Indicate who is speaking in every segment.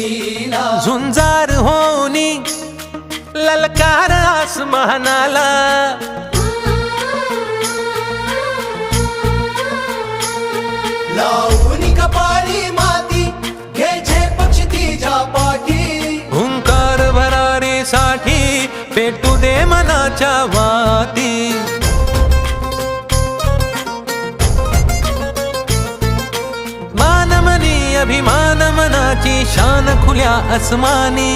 Speaker 1: हिमतीला
Speaker 2: झुंजार होनी ललकार आसमानाला
Speaker 1: लावून कपाळी माती घे झेप क्षितिजा पाठी
Speaker 2: हुंकार भरारीसाठी पेटू दे मनाच्या वाती मानमनी अभिमान मनाची शान खुल्या आसमानी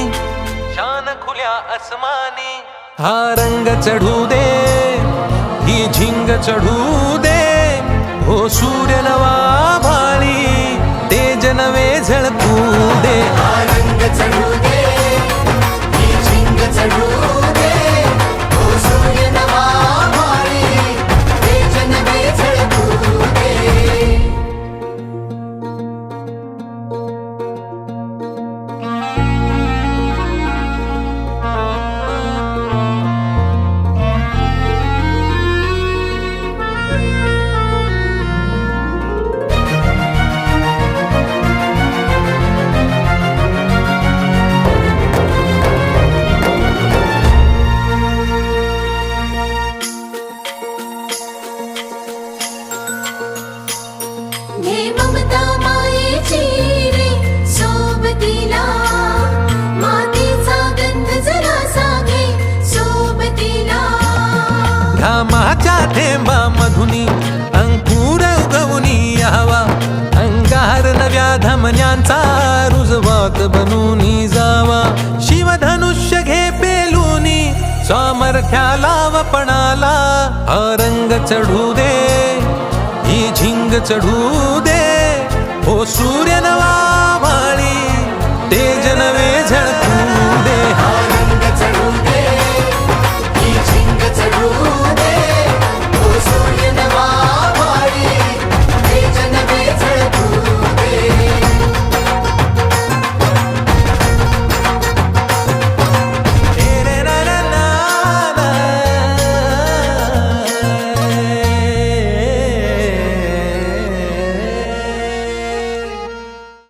Speaker 2: शान खुल्या आसमानी हा रंग चढू दे ही झिंग चढू दे हो सूर्य नवा भाळी तेज नवे झळकू दे
Speaker 1: हा रंग चढू दे ही झिंग चढू दे हो सूर्य नवा भाळी तेज नवे झळकू दे
Speaker 3: घे ममता मायेची रे सोबतीला मातीचा गंध जरासा घे सोबतीला
Speaker 2: घामाच्या थेंबा मधुनी अंकुर उगवूनी यावा अंगार नव्या धमन्यांचा रुजवात बनूनी जावा शिवधनुष्य घे पेलूनी सामर्थ्याला वपणाला हा रंग चढू दे ही झिंग चढू दे हो सूर्य नवा भाळी तेज नवे झळकू दे
Speaker 1: हा रंग चढू दे ही झिंग चढू दे हो सूर्य नवा भाळी तेज नवे झळकू दे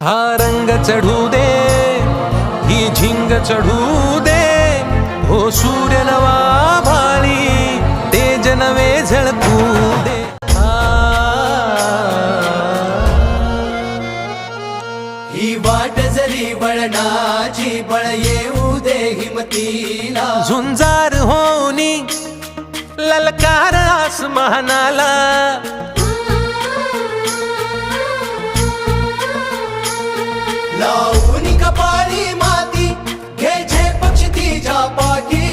Speaker 2: हा रंग चढू दे ही झिंग चढू दे हो सूर्य नवा भाळी तेज नवे झळकू दे
Speaker 1: ही वाट जरी वळणाची बळ येऊ दे हिमतीला
Speaker 2: झुंजार होनी ललकार आसमानाला
Speaker 1: लावून कपाळी माती घे झेप क्षितिजा पाठी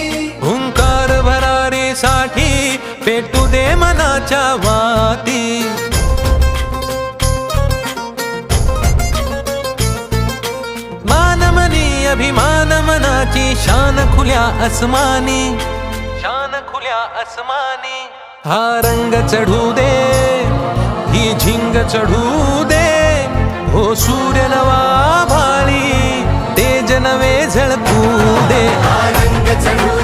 Speaker 2: हुंकार भरारीसाठी पेटू दे मनाच्या वाती मानमनी अभिमान मनाची शान खुल्या आसमानी शान खुल्या आसमानी हा रंग चढू दे ही झिंग चढू दे हो सूर्य नवा भाळी तेज नवे झळकू दे
Speaker 1: हा रंग चढू